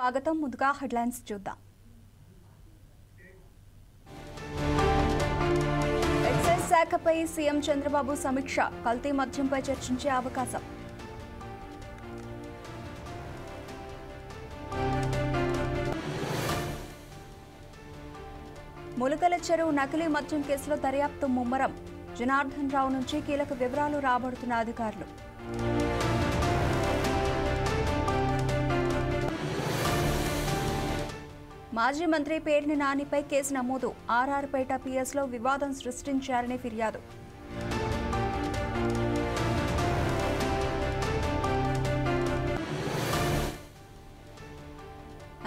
స్వాగతం. ముందుగా హెడ్లైన్స్ చూద్దాం. ఎక్సైజ్ శాఖపై సీఎం చంద్రబాబు సమీక్ష. కల్తీ మద్యంపై చర్చించే అవకాశం. ములకల చెరువు నకిలీ మద్యం కేసులో దర్యాప్తు ముమ్మరం. జనార్దన్ రావు నుంచి కీలక వివరాలు రాబడుతున్న అధికారులు. మాజీ మంత్రి పేర్ని నానిపై కేసు నమోదు. ఆర్ఆర్పేట పిఎస్లో వివాదం సృష్టించారని ఫిర్యాదు.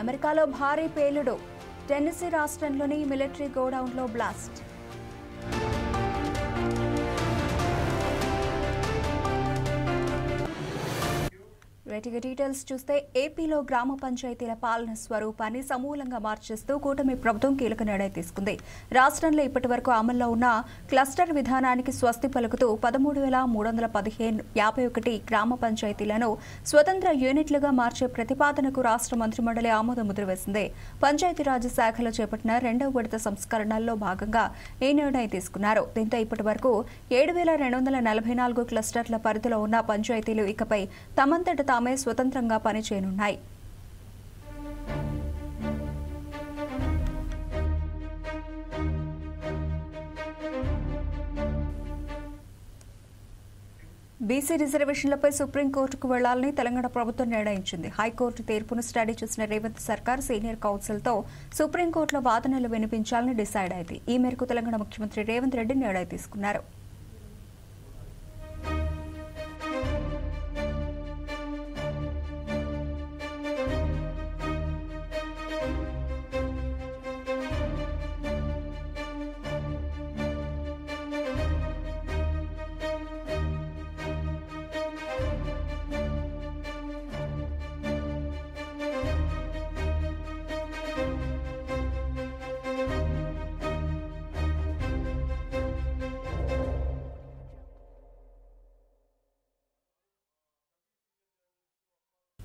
అమెరికాలో భారీ పేలుడు. టెన్నెసీ రాష్ట్రంలోని మిలిటరీ గోడౌన్లో బ్లాస్ట్. వీటికి డీటెయిల్స్ చూస్తే ఏపీలో గ్రామ పంచాయతీల పాలన స్వరూపాన్ని సమూలంగా మార్చేస్తూ కూటమి ప్రభుత్వం కీలక నిర్ణయం తీసుకుంది. రాష్ట్రంలో ఇప్పటి వరకు అమల్లో ఉన్న క్లస్టర్ విధానానికి స్వస్తి పలుకుతూ 13,351 గ్రామ పంచాయతీలను స్వతంత్ర యూనిట్లుగా మార్చే ప్రతిపాదనకు రాష్ట్ర మంత్రిమండలి ఆమోద ముద్ర వేసింది. పంచాయతీరాజ్ శాఖలో చేపట్టిన 2వ విడత సంస్కరణల్లో భాగంగా ఈ నిర్ణయం తీసుకున్నారు. దీంతో ఇప్పటి వరకు 7,244 క్లస్టర్ల పరిధిలో ఉన్న పంచాయతీలు ఇకపై తమంతట తామే స్వతంత్రంగా పనిచేయనున్నాయి. బీసీ రిజర్వేషన్లపై సుప్రీంకోర్టుకు వెళ్లాలని తెలంగాణ ప్రభుత్వం నిర్ణయించింది. హైకోర్టు తీర్పును స్టడీ చేసిన రేవంత్ సర్కార్ సీనియర్ కౌన్సిల్తో సుప్రీంకోర్టులో వాదనలు వినిపించాలని డిసైడ్ అయింది. ఈ మేరకు తెలంగాణ ముఖ్యమంత్రి రేవంత్ రెడ్డి నిర్ణయం తీసుకున్నారు.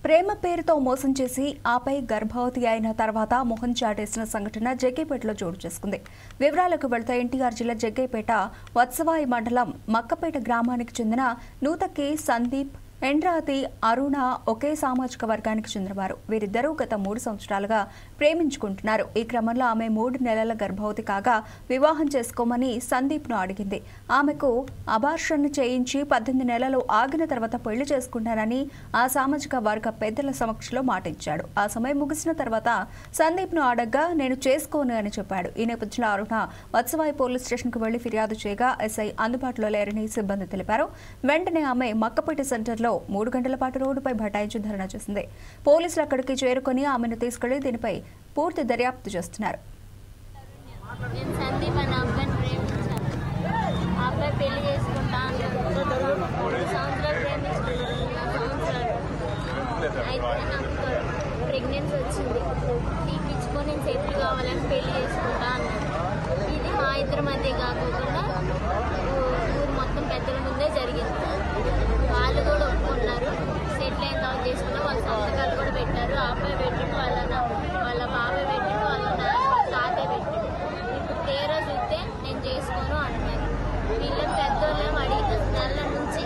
ప్రేమ పేరుతో మోసం చేసి ఆపై గర్భవతి అయిన తర్వాత మొహం చాటేసిన సంఘటన జగ్గైపేటలో చోటు చేసుకుంది. వివరాలకు వెళ్తే ఎన్టీఆర్ జిల్లా జగ్గైపేట వత్సవాయి మండలం మక్కపేట గ్రామానికి చెందిన నూతకి సందీప్, ఎండ్రాతి అరుణ ఒకే సామాజిక వర్గానికి చెందినవారు. వీరిద్దరూ గత 3 సంవత్సరాలుగా ప్రేమించుకుంటున్నారు. ఈ క్రమంలో ఆమె 3 నెలల గర్భవతి కాగా వివాహం చేసుకోమని సందీప్ను అడిగింది. ఆమెకు అబార్షన్ చేయించి 18 నెలలు ఆగిన తర్వాత పెళ్లి చేసుకుంటానని ఆ సామాజిక వర్గ పెద్దల సమక్షంలో మాట ఇచ్చాడు. ఆ సమయం ముగిసిన తర్వాత సందీప్ను అడగ్గా నేను చేసుకోను అని చెప్పాడు. ఈ నేపథ్యంలో అరుణ వత్సవాయి పోలీస్ స్టేషన్కు వెళ్లి ఫిర్యాదు చేయగా ఎస్ఐ అందుబాటులో లేరని సిబ్బంది తెలిపారు. వెంటనే ఆమె మక్కపేట సెంటర్లో 3 గంటల పాటు రోడ్డుపై బైఠాయించి ధర్నా చేసింది. పోలీసులు అక్కడికి చేరుకుని ఆమెను తీసుకెళ్లి దీనిపై పూర్తి దర్యాప్తు చేస్తున్నారు. ప్రెగ్నెన్సీ వచ్చింది, తీపించుకొని నేను సేఫ్టీ కావాలని పెళ్లి చేసుకుంటా అన్నాడు. ఇది మా ఇద్దరి మధ్య కాకుండా ఊరు మొత్తం పెద్దల ముందే జరిగింది. వాళ్ళు కూడా ఒప్పుకున్నారు. సెటిల్ అయిన తర్వాత చేసుకున్నా వాళ్ళ సంతకాలు కూడా పెట్టారు. ఆ అబ్బాయి పెట్టిండు, వాళ్ళ బాబాయ్ పెట్టిండు, వాళ్ళ తాతయ్య పెట్టిండు. ఇప్పుడు తీరా చూస్తే నేను చేసుకోను అంటున్నారు. వీళ్ళని పెద్దోళ్ళేమో అడిగి నెల నుంచి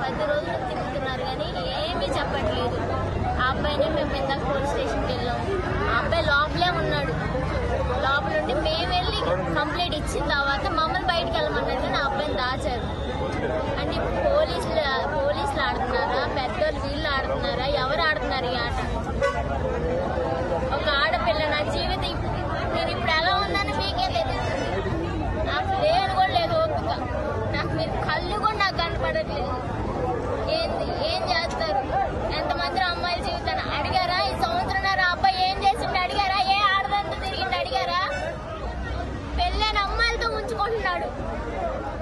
10 రోజులు తిరుగుతున్నారు కానీ ఏమీ చెప్పట్లేదు. ఆ అబ్బాయిని మేము ఇందాక పోలీస్ స్టేషన్కి వెళ్ళాము. ఆ అబ్బాయి లోపలే ఉన్నాడు. లోపల ఉండి మేము వెళ్ళి కంప్లైంట్ ఇచ్చిన తర్వాత మమ్మల్ని బయటకు వెళ్ళమన్నారు కానీ ఆ అబ్బాయిని దాచారు. అంటే పోలీసులు ఆడుతున్నారా, పెద్దోళ్ళు వీళ్ళు ఆడుతున్నారా, ఎవరు ఆడుతున్నారు ఈ ఆట? ఒక ఆడపిల్ల నా జీవితం నేను ఇప్పుడు ఎలా ఉన్నాను మీకే తెలియదు. నాకు లేదు కూడా లేదు ఓపిక. నాకు మీరు కళ్ళు కూడా నాకు కనపడట్లేదు. ఏం చేస్తారు? ఎంతమంది అమ్మాయిల జీవితాన్ని అడిగారా? ఈ సంవత్సరంన్నర అబ్బాయి ఏం చేసిండు అడిగారా? ఏ ఆడదంతా తిరిగింది అడిగారా? పెళ్ళైన అమ్మాయిలతో ఉంచుకుంటున్నాడు,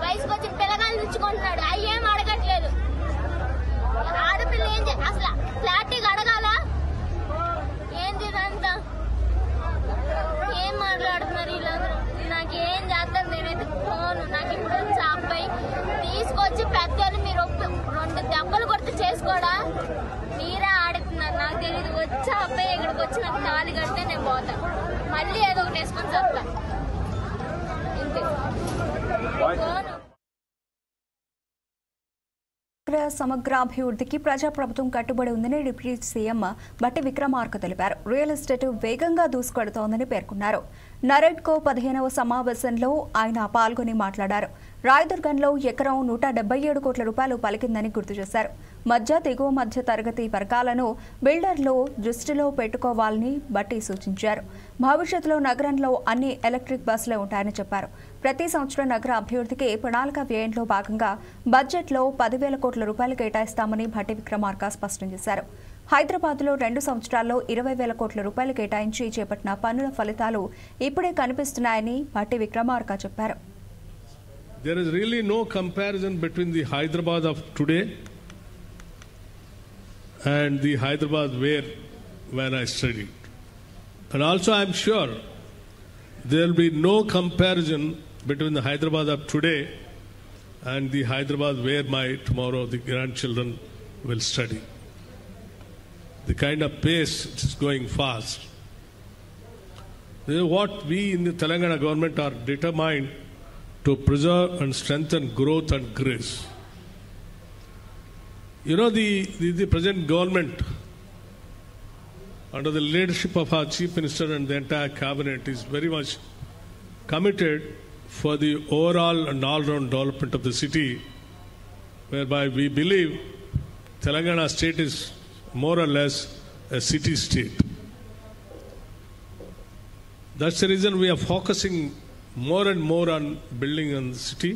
వయసుకు వచ్చిన పిల్లగాళ్ళు ఉంచుకుంటున్నాడు. అవి ఏం అడగట్లేదు. ఆడపిల్ల ఏం అసలు ఫ్లాట్గా అడగాల? సమగ్రాభివృద్ధికి ప్రజాప్రభుత్వం కట్టుబడి ఉందని డిప్యూటీ సీఎం బట్టి విక్రమార్క తెలిపారు. రియల్ ఎస్టేట్ వేగంగా దూసుకెడుతోందని పేర్కొన్నారు. నరెడ్కో 15వ సమావేశంలో ఆయన పాల్గొని మాట్లాడారు. రాయదుర్గంలో ఎకరం 177 కోట్ల రూపాయలు పలికిందని గుర్తు చేశారు. మధ్య దిగువ మధ్య తరగతి వర్గాలను బిల్డర్లు దృష్టిలో పెట్టుకోవాలని బట్టి సూచించారు. భవిష్యత్తులో నగరంలో అన్ని ఎలక్ట్రిక్ బస్సులే ఉంటాయని చెప్పారు. ప్రతి సంవత్సరం నగర అభివృద్ధికి ప్రణాళిక వ్యయంలో భాగంగా బడ్జెట్లో 10,000 కోట్ల రూపాయలు కేటాయిస్తామని భట్టి విక్రమార్క స్పష్టం చేశారు. హైదరాబాద్లో 2 సంవత్సరాల్లో 20,000 కోట్ల రూపాయలు కేటాయించి చేపట్టిన పనుల ఫలితాలు ఇప్పుడే కనిపిస్తున్నాయని భట్టి విక్రమార్క చెప్పారు. There is really no comparison between the Hyderabad of today and the Hyderabad when I studied. And also I am sure there will be no comparison between the Hyderabad of today and the Hyderabad where tomorrow the grandchildren will study. The kind of pace it is going fast. This is what we in the Telangana government are determined to preserve and strengthen growth and grace. You know, the present government, under the leadership of our Chief Minister and the entire cabinet, is very much committed for the overall and all-round development of the city, whereby we believe Telangana state is more or less a city state. That's the reason we are focusing more and more on building on the city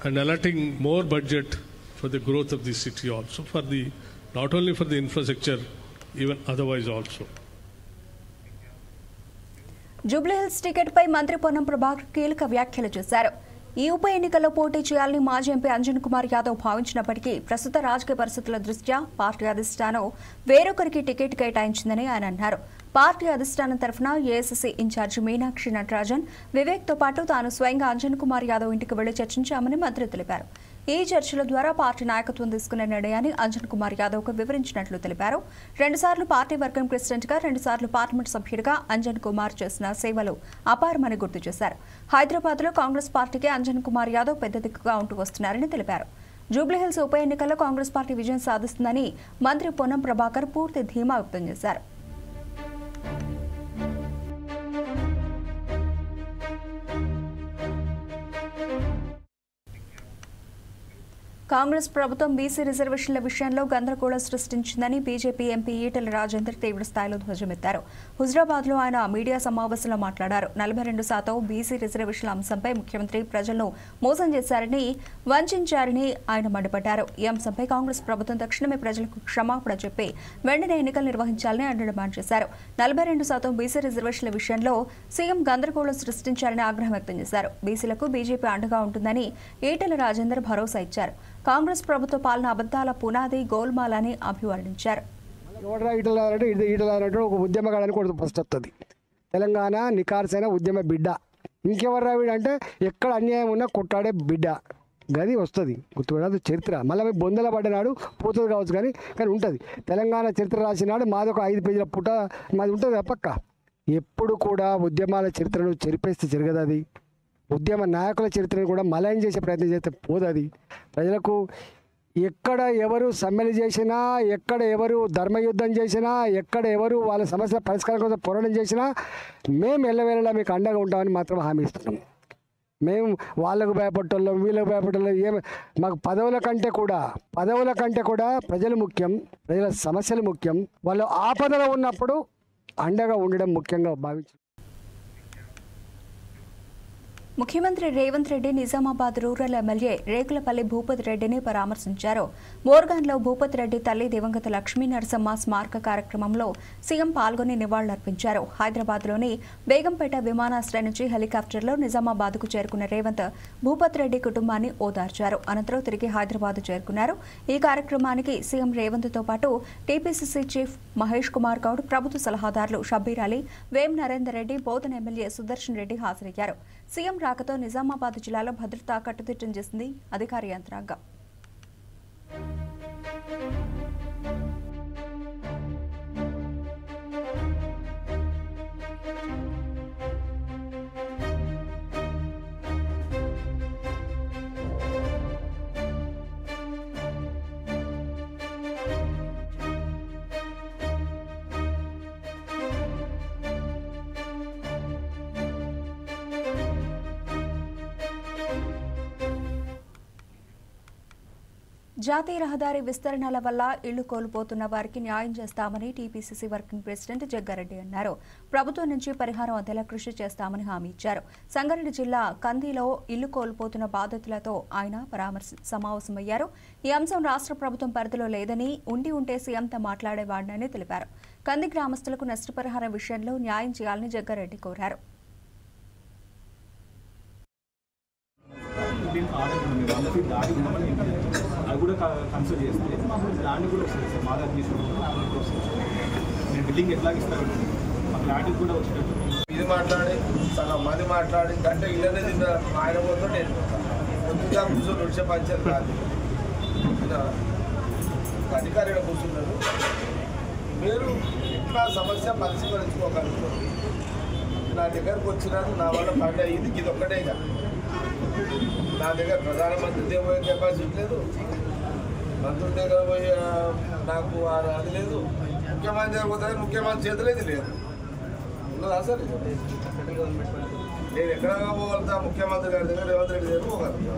and allotting more budget for the growth of the city also, not only for the infrastructure, even otherwise also. Jubilee Hills టికెట్పై మంత్రి పొన్నం ప్రభాకర్ కీలక వ్యాఖ్యలు చేశారు. ఈ ఉప ఎన్నికల్లో పోటీ చేయాలని మాజీ ఎంపీ అంజన్ కుమార్ యాదవ్ భావించినప్పటికీ ప్రస్తుత రాజకీయ పరిస్థితుల దృష్ట్యా పార్టీ అధిష్టానం వేరొకరికి టికెట్ కేటాయించిందని ఆయన అన్నారు. పార్టీ అధిష్టానం తరఫున ఏఐసీసీ ఇన్ఛార్జి మీనాక్షి నటరాజన్, వివేక్తో పాటు తాను స్వయంగా అంజన్ కుమార్ యాదవ్ ఇంటికి వెళ్లి చర్చించామని మంత్రి తెలిపారు. ఈ చర్చల ద్వారా పార్టీ నాయకత్వం తీసుకునే నిర్ణయాన్ని అంజన్ కుమార్ యాదవ్కు వివరించినట్లు తెలిపారు. 2 సార్లు పార్టీ వర్కింగ్ ప్రెసిడెంట్గా, 2 సార్లు పార్లమెంట్ సభ్యుడిగా అంజన్ కుమార్ చేసిన సేవలు అపారమని గుర్తు చేశారు. హైదరాబాద్లో కాంగ్రెస్ పార్టీకి అంజన్ కుమార్ యాదవ్ పెద్ద దిక్కుగా ఉంటూ వస్తున్నారని తెలిపారు. జూబ్లీహిల్స్ ఉప ఎన్నికల్లో కాంగ్రెస్ పార్టీ విజయం సాధిస్తుందని మంత్రి పొన్నం ప్రభాకర్ పూర్తి ధీమా వ్యక్తం చేశారు. కాంగ్రెస్ ప్రభుత్వం బీసీ రిజర్వేషన్ల విషయంలో గందరగోళం సృష్టించిందని బీజేపీ ఎంపీ ఈటెల రాజేందర్ తీవ్ర స్థాయిలో ధ్వజమెత్తారు. హుజరాబాద్లో ఆయన మీడియా సమావేశంలో మాట్లాడారు. 42% బీసీ రిజర్వేషన్ల అంశంపై ముఖ్యమంత్రి ప్రజలను మోసం చేశారని, వంచారని ఆయన మండిపడ్డారు. ఈ అంశంపై కాంగ్రెస్ ప్రభుత్వం తక్షణమే ప్రజలకు క్షమాపణ చెప్పి వెంటనే ఎన్నికలు నిర్వహించాలని ఆయన డిమాండ్ చేశారు. 42% బీసీ రిజర్వేషన్ల విషయంలో సీఎం గందరగోళం సృష్టించారని ఆగ్రహం వ్యక్తం చేశారు. బీసీలకు బీజేపీ అండగా ఉంటుందని ఈటెల రాజేందర్ భరోసా ఇచ్చారు. కాంగ్రెస్ ప్రభుత్వ పాలన అబద్దాల పునాది, గోల్మాలని అభివర్ణించారు. ఒక ఉద్యమగాడానికి ఫస్ట్ వస్తుంది. తెలంగాణ నికార్సైన ఉద్యమ బిడ్డ. ఇంకెవరు రావిడంటే ఎక్కడ అన్యాయం ఉన్నా కొట్టాడే బిడ్డ గది వస్తుంది. గుర్తుపడదు చరిత్ర. మళ్ళీ బొందల పడ్డనాడు పోతుంది కావచ్చు, కానీ ఉంటుంది. తెలంగాణ చరిత్ర రాసినాడు మాది ఒక 5 పేజీల పుట మాది ఉంటుంది పక్క. ఎప్పుడు కూడా ఉద్యమాల చరిత్రను చెరిపేస్తే జరగదు. అది ఉద్యమ నాయకుల చరిత్రను కూడా మలయం చేసే ప్రయత్నం చేస్తే పోదు. అది ప్రజలకు ఎక్కడ ఎవరు సమ్మెలు చేసినా, ఎక్కడ ఎవరు ధర్మయుద్ధం చేసినా, ఎక్కడ ఎవరు వాళ్ళ సమస్యల పరిష్కారం కోసం పోరాటం చేసినా మేము ఎల్లవేళలా మీకు అండగా ఉంటామని మాత్రం హామీ ఇస్తున్నాం. మేము వాళ్ళకు భయపడటం, వీళ్ళకు భయపడటం ఏమి మాకు పదవుల కంటే కూడా ప్రజలు ముఖ్యం, ప్రజల సమస్యలు ముఖ్యం. వాళ్ళు ఆపదలో ఉన్నప్పుడు అండగా ఉండడం ముఖ్యంగా భావించారు. ముఖ్యమంత్రి రేవంత్ రెడ్డి నిజామాబాద్ రూరల్ ఎమ్మెల్యే రేకులపల్లి భూపతి రెడ్డిని పరామర్శించారు. మోర్గాన్లో భూపతి రెడ్డి తల్లి దివంగత లక్ష్మీ నరసమ్మ స్మారక కార్యక్రమంలో సీఎం పాల్గొని నివాళులర్పించారు. హైదరాబాద్లోని బేగంపేట విమానాశ్రయం నుంచి హెలికాప్టర్లో నిజామాబాద్కు చేరుకున్న రేవంత్ భూపతి రెడ్డి కుటుంబాన్ని ఓదార్చారు. అనంతరం తిరిగి హైదరాబాద్ చేరుకున్నారు. ఈ కార్యక్రమానికి సీఎం రేవంత్తో పాటు టీపీసీసీ చీఫ్ మహేష్ కుమార్ గౌడ్, ప్రభుత్వ సలహాదారులు షబ్బీర్ అలీ, వేం నరేందర్ రెడ్డి, బోధన్ ఎమ్మెల్యే సుదర్శన్ రెడ్డి హాజరయ్యారు. సీఎం రాకతో నిజామాబాద్ జిల్లాలో భద్రత కట్టుదిట్టం చేసింది అధికార యంత్రాంగం. జాతీయ రహదారి విస్తరణల వల్ల ఇళ్లు కోల్పోతున్న వారికి న్యాయం చేస్తామని టీపీసీసీ వర్కింగ్ ప్రెసిడెంట్ జగ్గారెడ్డి అన్నారు. ప్రభుత్వం నుంచి పరిహారం అందేలా కృషి చేస్తామని హామీ ఇచ్చారు. సంగారెడ్డి జిల్లా కందిలో ఇళ్లు కోల్పోతున్న బాధితులతో ఆయన సమావేశమయ్యారు. ఈ అంశం రాష్ట్ర ప్రభుత్వం పరిధిలో లేదని, ఉంటే సీఎంతో మాట్లాడేవాడినని తెలిపారు. కంది గ్రామస్తులకు నష్టపరిహారం విషయంలో న్యాయం చేయాలని జగ్గారెడ్డి కోరారు. అది కూడా కన్సిడర్ చేస్తే ల్యాండ్ కూడా వస్తుంది సార్. మా దగ్గర నేను బిల్డింగ్ ఎట్లా ఇస్తాను మాకు ల్యాండ్ కూడా వచ్చేటట్టు ఇది మాట్లాడి సగం మంది మాట్లాడి అంటే ఇళ్ళనే తిన్న ఆయన పోతే నేను కొద్దిగా కూర్చొని వచ్చే పంచాయతీ కాదు. అధికారిగా కూర్చున్నారు. మీరు ఎట్లా సమస్య పరిష్కరించుకోగలుగుతుంది. నా దగ్గరకు వచ్చినారు, నా వల్ల పంట ఇది ఒక్కటే కాదు. నా దగ్గర ప్రధానమంత్రి పోయే కెపాసిటీ లేదు, మంత్రుల దగ్గర పోయే నాకు అది లేదు, ముఖ్యమంత్రి దగ్గర పోతే ముఖ్యమంత్రి చేతులేది లేదు. ఉన్నదా సార్? నేను ఎక్కడ పోగలుగుతా? ముఖ్యమంత్రి గారి దగ్గర, రేవంత్ రెడ్డి దగ్గర పోగలుగుతా.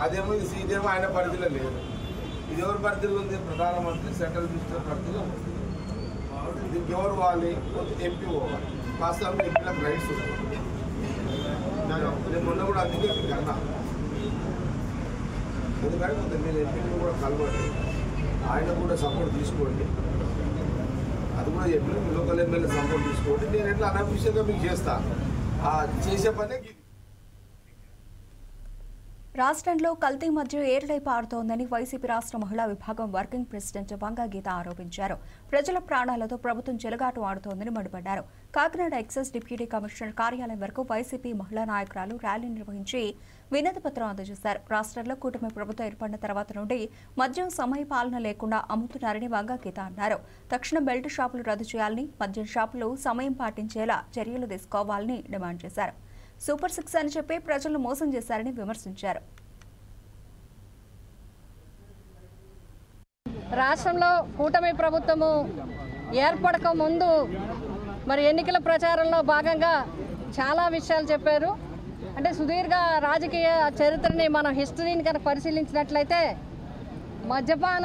అదేమో ఇది సీటేమో ఆయన పరిధిలో లేదు. ఇది ఎవరి పరిధిలో ఉంది? ప్రధానమంత్రి సెంట్రల్ మినిస్టర్ పరిధిలో ఉంది. దీనికి ఎవరు పోవాలి? ఎంపీ పోవాలి. వాస్తవంగా ఎంపీలకు రైట్స్ ఉంది. నేను మొన్న కూడా అందుకే కన్నా ఎందుకంటే కొంత మీరు ఎంపీని కూడా కలవండి, ఆయన కూడా సపోర్ట్ తీసుకోండి. అది కూడా చెప్పిన మీ లోకల్ ఎమ్మెల్యే సపోర్ట్ తీసుకోండి. నేను ఎట్లా అనఫిషియల్గా మీకు చేస్తాను. చేసే పనే. రాష్ట్రంలో కల్తీ మద్యం ఏరులై పారుతోందని వైసీపీ రాష్ట్ర మహిళా విభాగం వర్కింగ్ ప్రెసిడెంట్ వంగా గీత ఆరోపించారు. ప్రజల ప్రాణాలతో ప్రభుత్వం చెలగాటు ఆడుతోందని మండిపడ్డారు. కాకినాడ ఎక్సైజ్ డిప్యూటీ కమిషనర్ కార్యాలయం వరకు వైసీపీ మహిళా నాయకురాలు ర్యాలీ నిర్వహించి వినతి పత్రం అందజేశారు. రాష్ట్రంలో కూటమి ప్రభుత్వం ఏర్పడిన తర్వాత నుండి మద్యం సమయపాలన లేకుండా అమ్ముతున్నారని వంగా గీత అన్నారు. తక్షణం బెల్ట్ షాపులు రద్దు చేయాలని, మద్యం షాపులు సమయం పాటించేలా చర్యలు తీసుకోవాలని డిమాండ్ చేశారు. సూపర్ 6 అని చెప్పి ప్రజలను మోసం చేశారని విమర్శించారు. రాష్ట్రంలో కూటమి ప్రభుత్వము ఏర్పడక ముందు ఎన్నికల ప్రచారంలో భాగంగా చాలా విషయాలు చెప్పారు. అంటే సుదీర్ఘ రాజకీయ చరిత్రని మనం హిస్టరీని కనుక పరిశీలించినట్లయితే మద్యపాన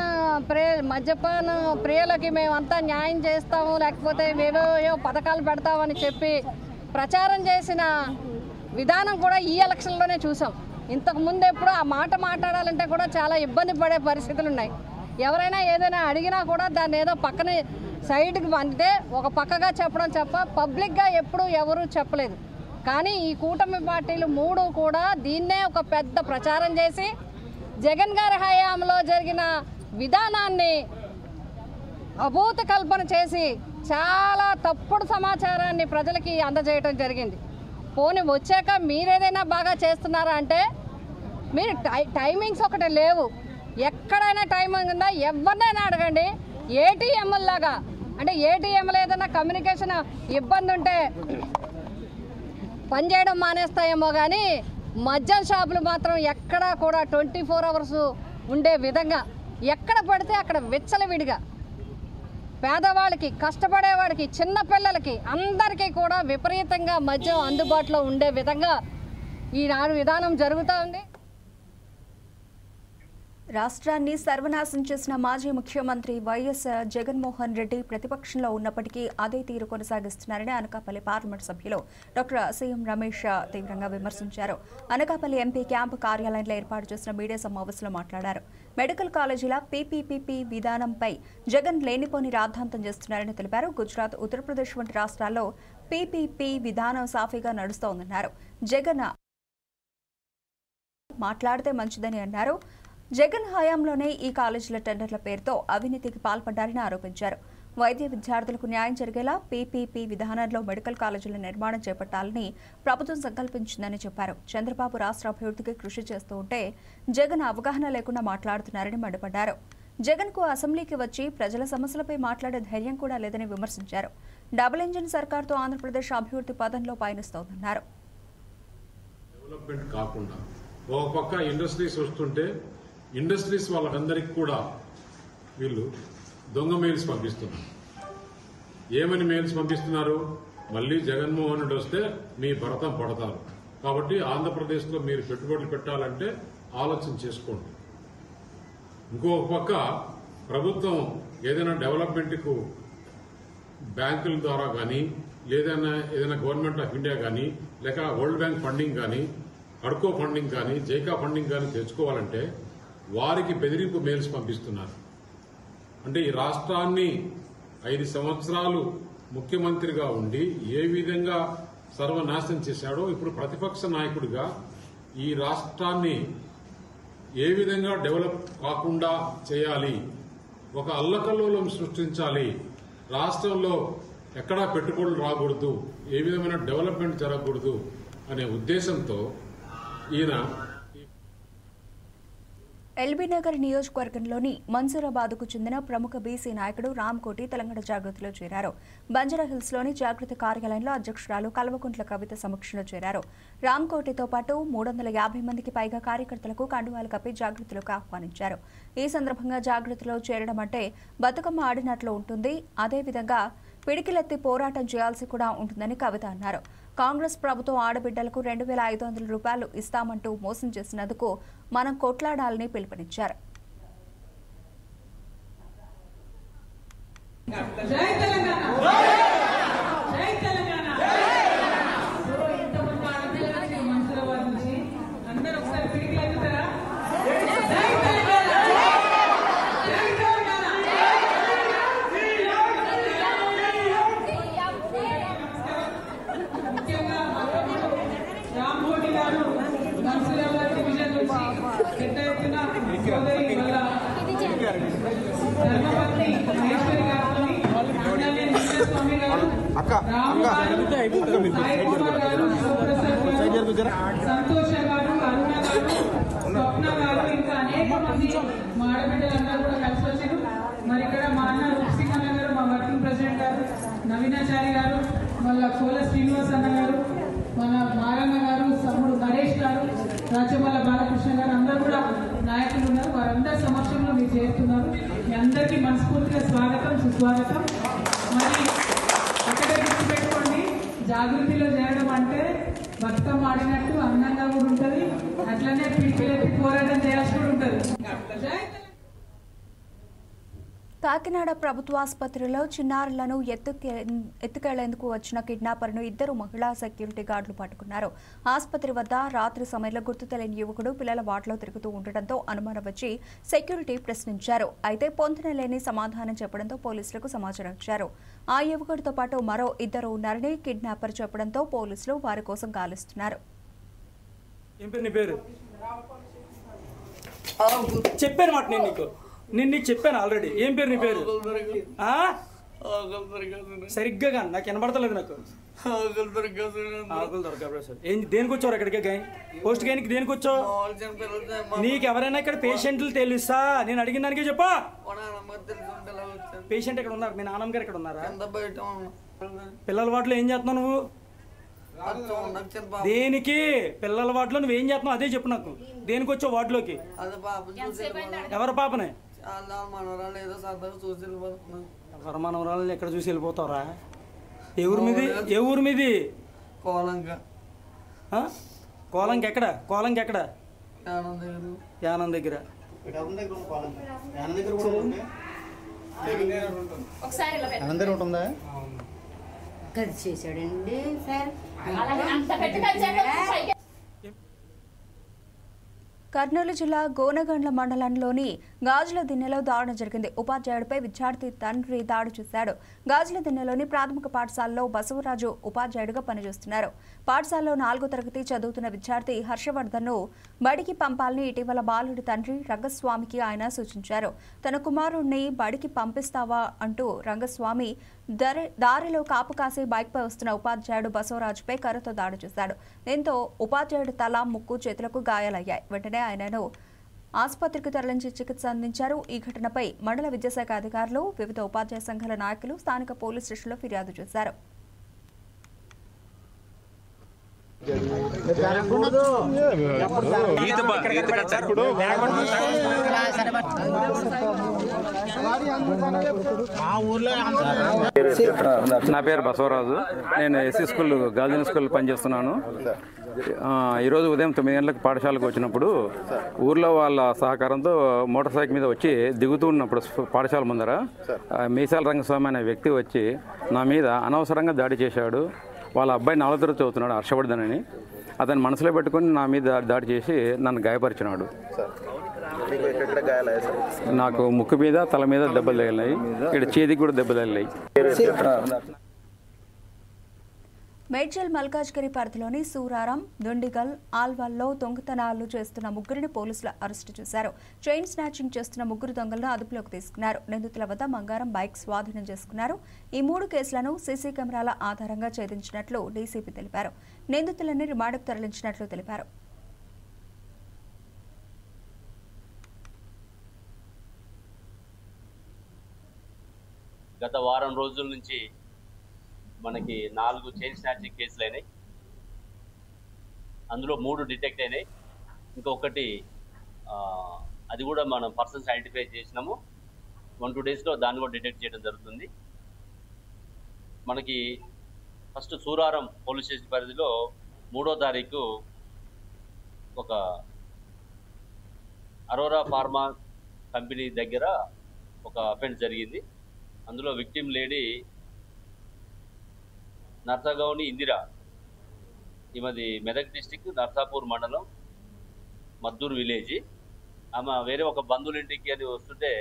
ప్రియులకి మేమంతా న్యాయం చేస్తాము, లేకపోతే మేమేవో పథకాలు పెడతామని చెప్పి ప్రచారం చేసిన విధానం కూడా ఈ ఎలక్షన్లోనే చూసాం. ఇంతకు ముందు ఎప్పుడు ఆ మాట మాట్లాడాలంటే కూడా చాలా ఇబ్బంది పడే పరిస్థితులు ఉన్నాయి. ఎవరైనా ఏదైనా అడిగినా కూడా దాన్ని ఏదో పక్కన సైడ్కి అంటే ఒక పక్కగా చెప్పడం తప్ప పబ్లిక్గా ఎప్పుడు ఎవరూ చెప్పలేదు. కానీ ఈ కూటమి పార్టీలు 3 కూడా దీన్నే ఒక పెద్ద ప్రచారం చేసి జగన్ గారి హయాంలో జరిగిన విధానాన్ని అభూత కల్పన చేసి చాలా తప్పుడు సమాచారాన్ని ప్రజలకి అందజేయడం జరిగింది. పోనీ వచ్చాక మీరేదైనా బాగా చేస్తున్నారా అంటే మీరు టైమింగ్స్ ఒకటి లేవు. ఎక్కడైనా టైమింగ్ ఉందా? ఎవరినైనా అడగండి. ఏటీఎంల లాగా అంటే ఏటీఎంలో ఏదైనా కమ్యూనికేషన్ ఇబ్బంది ఉంటే పనిచేయడం మానేస్తాయేమో కానీ మద్యం షాపులు మాత్రం ఎక్కడా కూడా 24 hours ఉండే విధంగా ఎక్కడ పడితే అక్కడ విచ్చలవిడిగా పేదవాళ్ళకి, కష్టపడేవాడికి, చిన్నపిల్లలకి అందరికీ కూడా విపరీతంగా మద్యం అందుబాటులో ఉండే విధంగా ఈనాడు విధానం జరుగుతూ ఉంది. రాష్ట్రాన్ని సర్వనాశనం చేసిన మాజీ ముఖ్యమంత్రి వైఎస్ జగన్మోహన్ రెడ్డి ప్రతిపక్షంలో ఉన్నప్పటికీ అదే తీరు కొనసాగిస్తున్నారని అనకాపల్లి పార్లమెంట్ సభ్యులు డాక్టర్ సీఎం రమేష్ తీవ్రంగా విమర్శించారు. అనకాపల్లి ఎంపీ క్యాంపు కార్యాలయంలో ఏర్పాటు చేసిన మీడియా సమావేశంలో మాట్లాడారు. మెడికల్ కాలేజీల పీపీపీ విధానంపై జగన్ లేనిపోని రాద్ధాంతం చేస్తున్నారని తెలిపారు. గుజరాత్, ఉత్తరప్రదేశ్ వంటి రాష్ట్రాల్లో పీపీపీ విధానం సాఫీగా నడుస్తోందన్నారు. జగన్ మాట్లాడితే మంచిదని అన్నారు. జగన్ హయాంలోనే ఈ కాలేజీల టెండర్ల పేరుతో అవినీతికి పాల్పడ్డారని ఆరోపించారు. వైద్య విద్యార్థులకు న్యాయం జరిగేలా పీపీపీ విధానంలో మెడికల్ కాలేజీల నిర్మాణం చేపట్టాలని ప్రభుత్వం సంకల్పించిందని చెప్పారు. చంద్రబాబు రాష్ట్ర అభివృద్ధికి కృషి చేస్తూ ఉంటే జగన్ అవగాహన లేకుండా మాట్లాడుతున్నారని మండిపడ్డారు. జగన్ కు అసెంబ్లీకి వచ్చి ప్రజల సమస్యలపై మాట్లాడే ధైర్యం కూడా లేదని విమర్శించారు. డబుల్ ఇంజిన్ సర్కార్తో ఆంధ్రప్రదేశ్ అభివృద్ధి పదంలో పయనిస్తోందన్నారు. డెవలప్మెంట్ కాకుండా ఒక పక్క ఇండస్ట్రీస్ వస్తుంటే ఇండస్ట్రీస్ వాళ్ళకందరికీ కూడా వీళ్ళు దొంగ మెయిల్స్ పంపిస్తున్నారు. ఏమని మెయిల్స్ పంపిస్తున్నారు? మళ్ళీ జగన్మోహన్ రెడ్డి వస్తే మీ భరతం పడతారు, కాబట్టి ఆంధ్రప్రదేశ్లో మీరు పెట్టుబడులు పెట్టాలంటే ఆలోచన చేసుకోండి. ఇంకొక పక్క ప్రభుత్వం ఏదైనా డెవలప్మెంట్కు బ్యాంకుల ద్వారా కానీ ఏదైనా గవర్నమెంట్ ఆఫ్ ఇండియా కానీ లేక వరల్డ్ బ్యాంక్ ఫండింగ్ కానీ అడ్కో ఫండింగ్ కానీ జైకా ఫండింగ్ కానీ తెచ్చుకోవాలంటే వారికి బెదిరింపు మెయిల్స్ పంపిస్తున్నారు. అంటే ఈ రాష్ట్రాన్ని 5 సంవత్సరాలు ముఖ్యమంత్రిగా ఉండి ఏ విధంగా సర్వనాశనం చేశాడో ఇప్పుడు ప్రతిపక్ష నాయకుడిగా ఈ రాష్ట్రాన్ని ఏ విధంగా డెవలప్ కాకుండా చేయాలి, ఒక అల్లకల్లోలం సృష్టించాలి, రాష్ట్రంలో ఎక్కడా పెట్టుబడులు రాకూడదు, ఏ విధమైన డెవలప్మెంట్ జరగకూడదు అనే ఉద్దేశంతో ఈయన ఎల్బీనగర్ నియోజకవర్గంలోని మన్సూరాబాద్కు చెందిన ప్రముఖ బీసీ నాయకుడు రామ్కోటి తెలంగాణ జాగృతిలో చేరారు. బంజారాహిల్స్లోని జాగృతి కార్యాలయంలో అధ్యక్షురాలు కల్వకుంట్ల కవిత సమక్షంలో చేరారు. రామ్కోటితో పాటు 350 మందికి పైగా కార్యకర్తలకు కండువాలు కప్పి జాగృతిలోకి ఆహ్వానించారు. ఈ సందర్భంగా జాగృతిలో చేరడం అంటే బతుకమ్మ ఆడినట్లు ఉంటుంది, అదేవిధంగా పిడికిలెత్తి పోరాటం చేయాల్సి కూడా ఉంటుందని కవిత అన్నారు. కాంగ్రెస్ ప్రభుత్వం ఆడబిడ్డలకు 2,500 రూపాయలు ఇస్తామంటూ మోసం చేసినందుకు మనం కొట్లాడాలని పిలుపునిచ్చారు. సంతోష గారు, అరుణ గారు, స్వప్న గారు, ఇంకా అనేక మంది మా ఆడబిడ్డలందరూ కూడా కలిసి వచ్చారు. మరి ఇక్కడ మా అన్న రూప్సింగ్ అన్న గారు, మా వర్కింగ్ ప్రెసిడెంట్ గారు, నవీనాచారి గారు, మళ్ళా కోల శ్రీనివాస్ అన్న గారు, మన మారన్న గారు, తమ్ముడు నరేష్ గారు, రాచమల్ల బాలకృష్ణ గారు అందరూ కూడా నాయకులు ఉన్నారు. వారందరి సమక్షంలో మీరు చేస్తున్నారు. మీ అందరికీ మనస్ఫూర్తిగా స్వాగతం, సుస్వాగతం. మరి ఒకటే గుర్తుపెట్టుకోండి, జాగృతిలో చేరడం అంటే బతుకమ్మ ఆడినట్టు అందంగా కూడా ఉంటుంది, అట్లనే పిడికిలెత్తి పోరాటం చేయాల్సి కూడా ఉంటుంది. కాకినాడ ప్రభుత్వ ఆసుపత్రిలో చిన్నారులను ఎత్తుకెళ్లేందుకు వచ్చిన కిడ్నాపర్ను 2 మహిళా సెక్యూరిటీ గార్డులు పట్టుకున్నారు. ఆసుపత్రి వద్ద రాత్రి సమయంలో గుర్తు తెలియని యువకుడు పిల్లల వార్డులో తిరుగుతూ ఉండటంతో అనుమానం వచ్చి సెక్యూరిటీ ప్రశ్నించారు. అయితే పొందలేని సమాధానం చెప్పడంతో పోలీసులకు సమాచారం ఇచ్చారు. ఆ యువకుడితో పాటు మరో 2 ఉన్నారని కిడ్నాపర్ చెప్పడంతో పోలీసులు వారి కోసం గాలిస్తున్నారు. చెప్పాను మాట నేను నీకు చెప్పాను ఆల్రెడీ. ఏం పేరు నీ పేరు? సరిగ్గా నాకు వినబడతలేదు. నాకు ఆకులు దొరక ఏం దేనికి వచ్చావు ఇక్కడికి? పోస్ట్ గైన్కి దేనికి వచ్చావు? నీకు ఎవరైనా ఇక్కడ పేషెంట్లు తెలుసా? నేను అడిగిన దానికే చెప్పా. పేషెంట్ ఎక్కడ ఉన్నారు? మీ నాన్నమ్మ గారు ఎక్కడ ఉన్నారా? పిల్లల వాటిలో ఏం చేస్తున్నావు నువ్వు? దేనికి? పిల్లల వాటిలో నువ్వేం చేస్తున్నావు అదే చెప్పు నాకు. దేనికి వచ్చావు వాటిలోకి? ఎవరి పాపనే? ఎవరి మనవరాలు ఎక్కడ చూసి వెళ్ళిపోతావురా? ఏ ఊరు మీది? కోలంకి ఎక్కడ? కోలంకి ఎక్కడ? యానం దగ్గర. ఉంటుందా? గది చేశాడండి సార్. కర్నూలు జిల్లా గోనగండ్ల మండలంలోని గాజుల దిన్నెలో దాడి జరిగింది. ఉపాధ్యాయుడిపై విద్యార్థి తండ్రి దాడి చేశాడు. గాజుల దిన్నెలోని ప్రాథమిక పాఠశాలలో బసవరాజు ఉపాధ్యాయుడిగా పనిచేస్తున్నారు. పాఠశాలలో 4వ తరగతి చదువుతున్న విద్యార్థి హర్షవర్ధన్ను బడికి పంపాలని ఇటీవల బాలుడి తండ్రి రంగస్వామికి ఆయన సూచించారు. తన కుమారుణ్ణి బడికి పంపిస్తావా అంటూ రంగస్వామి దారిలో కాపు కాసి బైక్పై వస్తున్న ఉపాధ్యాయుడు బసవరాజుపై కర్రతో దాడి చేశాడు. దీంతో ఉపాధ్యాయుడు తల, ముక్కు, చేతులకు గాయాలయ్యాయి. వెంటనే ఆయనను ఆసుపత్రికి తరలించి చికిత్స అందించారు. ఈ ఘటనపై మండల విద్యాశాఖ అధికారులు, వివిధ ఉపాధ్యాయ సంఘాల నాయకులు స్థానిక పోలీస్ స్టేషన్లో ఫిర్యాదు చేశారు. నా పేరు బసవరాజు. నేను ఎస్సీ స్కూల్ గార్జన్ స్కూల్ పనిచేస్తున్నాను. ఈరోజు ఉదయం 9 గంటలకు పాఠశాలకు వచ్చినప్పుడు ఊర్లో వాళ్ళ సహకారంతో మోటార్ సైకిల్ మీద వచ్చి దిగుతూ ఉన్నప్పుడు పాఠశాల ముందర మీసాల రంగస్వామి అనే వ్యక్తి వచ్చి నా మీద అనవసరంగా దాడి చేశాడు. వాళ్ళ అబ్బాయి 4వ తరగతి చదువుతున్నాడు, హర్షవర్ధన్ అని. అతను మనసులో పెట్టుకుని నా మీద దాడి చేసి నన్ను గాయపరిచినాడు. నాకు ముక్కు మీద, తల మీద దెబ్బలు తగిలినాయి. ఇక్కడ చేతికి కూడా దెబ్బలు తగిలినాయి. మేడ్చల్ మల్కాజ్గిరి పరిధిలోని సూరారం, దుండిగల్, ఆల్వాల్లో దొంగతనాలు చేస్తున్న ముగ్గురిని పోలీసులు అరెస్టు చేశారు. చైన్ స్నాచింగ్ చేస్తున్న ముగ్గురు దొంగలను అదుపులోకి తీసుకున్నారు. నిందితుల వద్ద బంగారం, బైక్ స్వాధీనం చేసుకున్నారు. ఈ 3 కేసులను సీసీ కెమెరాల ఆధారంగా ఛేదించినట్లు డీసీపీ తెలిపారు. నిందితులని రిమాండ్కు తరలించినట్లు తెలిపారు. గత వారం రోజుల నుంచి మనకి 4 చైన్ స్నాచింగ్ కేసులు అయినాయి. అందులో 3 డిటెక్ట్ అయినాయి. ఇంకొకటి అది కూడా మనం పర్సన్స్ ఐడెంటిఫై చేసినాము. 1-2 డేస్లో దాన్ని కూడా డిటెక్ట్ చేయడం జరుగుతుంది. మనకి ఫస్ట్ సూరారం పోలీస్ స్టేషన్ పరిధిలో 3వ తారీఖు ఒక అరోరా ఫార్మా కంపెనీ దగ్గర ఒక అఫెన్స్ జరిగింది. అందులో విక్టిమ్ లేడీ నర్సాగౌని ఇందిరా, ఈమెది మెదక్ డిస్టిక్ నర్సాపూర్ మండలం మద్దూరు విలేజ్. ఆమె వేరే ఒక బంధువుల ఇంటికి అని వస్తుంటే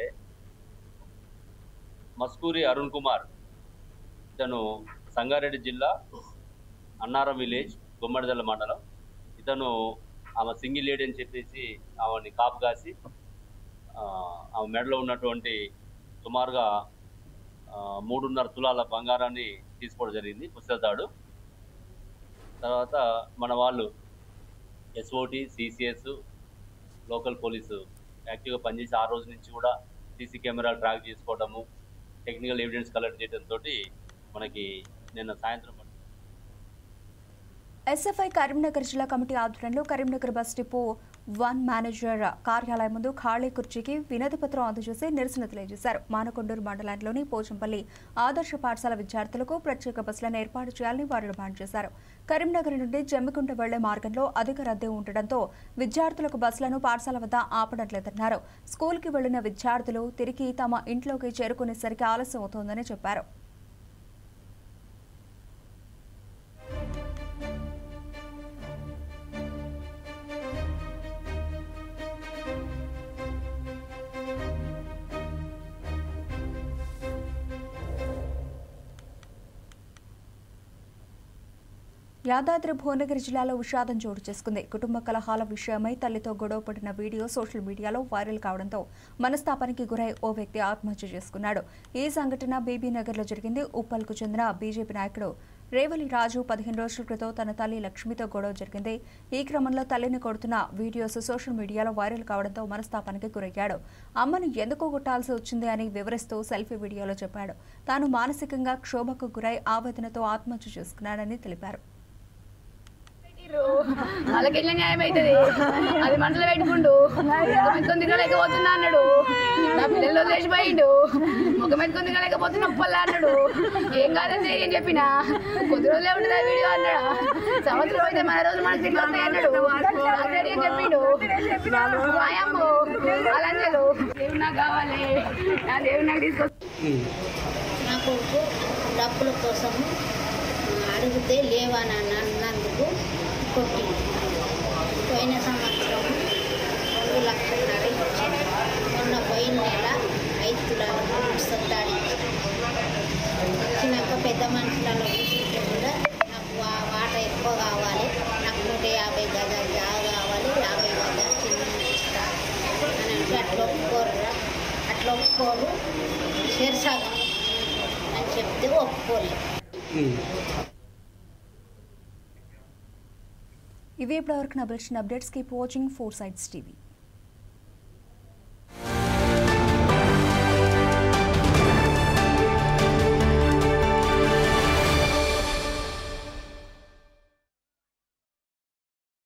మస్కూరి అరుణ్ కుమార్, ఇతను సంగారెడ్డి జిల్లా అన్నారం విలేజ్ గుమ్మడిదల మండలం. ఇతను ఆమె సింగిల్ లేడీ అని చెప్పేసి ఆమెని కాపు కాసి ఆమె మెడలో ఉన్నటువంటి సుమారుగా 3.5 తులాల బంగారాన్ని తీసుకోవడం జరిగింది, పుస్తకతాడు. తర్వాత మన వాళ్ళు ఎస్ఓటి, సిసిఎస్, లోకల్ పోలీసు యాక్టివ్గా పనిచేసి ఆ రోజు నుంచి కూడా సీసీ కెమెరాలు ట్రాక్ చేసుకోవడము, టెక్నికల్ ఎవిడెన్స్ కలెక్ట్ చేయడంతో మనకి నిన్న సాయంత్రం ఎస్ఎఫ్ఐ కరీంనగర్ జిల్లా కమిటీ ఆధ్వర్యంలో కరీంనగర్ బస్ డిపో 1 మేనేజర్ కార్యాలయం ముందు ఖాళీ కుర్చీకి వినతిపత్రం అందజేసి నిరసన తెలియజేశారు. మానకొండూరు మండలంలోని పోచంపల్లి ఆదర్శ పాఠశాల విద్యార్థులకు ప్రత్యేక బస్సులను ఏర్పాటు చేయాలని వారు డిమాండ్ చేశారు. కరీంనగర్ నుండి జమ్మికుంట వెళ్లే మార్గంలో అధిక రద్దీ ఉండడంతో విద్యార్థులకు బస్సులను పాఠశాల వద్ద ఆపడట్లేదన్నారు. స్కూల్కి వెళ్లిన విద్యార్థులు తిరిగి తమ ఇంట్లోకి చేరుకునేసరికి ఆలస్యం అవుతోందని చెప్పారు. యాదాద్రి భువనగిరి జిల్లాలో విషాదం చోటు చేసుకుంది. కుటుంబ కలహాల విషయమై తల్లితో గొడవపడిన వీడియో సోషల్ మీడియాలో వైరల్ కావడంతో మనస్తాపానికి గురై ఓ వ్యక్తి ఆత్మహత్య చేసుకున్నాడు. ఈ సంఘటన బీబీనగర్లో జరిగింది. ఉప్పల్కు చెందిన బీజేపీ నాయకుడు రేవలి రాజు 15 రోజుల క్రితం తన తల్లి లక్ష్మితో గొడవ జరిగింది. ఈ క్రమంలో తల్లిని కొడుతున్న వీడియోస్ సోషల్ మీడియాలో వైరల్ కావడంతో మనస్తాపానికి గురయ్యాడు. అమ్మను ఎందుకు కొట్టాల్సి వచ్చింది అని వివరిస్తూ సెల్ఫీ వీడియోలో చెప్పాడు. తాను మానసికంగా క్షోభకు గురై ఆవేదనతో ఆత్మహత్య చేసుకున్నాడని తెలిపారు. వాళ్ళకి ఎట్లా న్యాయం అవుతుంది? అది మనసులో పెట్టుకుంటూ ముఖం తినలేకపోతున్నా అన్నాడు. నా పిల్లలు లేచిపోయిండు. ముఖం ఎత్తుకొని తినలేకపోతున్నా ఉప్పల్లా అన్నాడు. ఏం కాదని ధైర్యం చెప్పినా కొద్ది రోజులే ఉంటుంది ఆ వీడియో అన్నాడు. సంవత్సరం అయితే మన రోజులు మనకు తిరుగుతాయి అన్నాడు. ధైర్యం చెప్పిండు. మాయమ్మ అలాంటి దేవుడు నాకు కావాలి, నా దేవుడు నాకు తీసుకొచ్చి నా కొడుకు డబ్బుల కోసం అడిగితే లేవని అన్నందుకు కొట్టింది. పోయిన సంవత్సరం 2 లక్షలన్నర ఇచ్చింది. మొన్న పోయిన నెల 5 తులాల పుస్తకాలు ఇచ్చినాక పెద్ద మనుషులలో కూర్చుంటే కూడా నాకు వాట ఎక్కువ కావాలి, నాకు 150 గజాలు జాగా కావాలి, 50 గజాలు చిన్న ఇస్తా అని అంటే అట్లా ఒప్పుకోరు చేర్సాగం అని చెప్తే ఒప్పుకోలేదు. ఇవి ఇప్పటివరకు నా bulletin updates. Keep watching 4 Sides TV.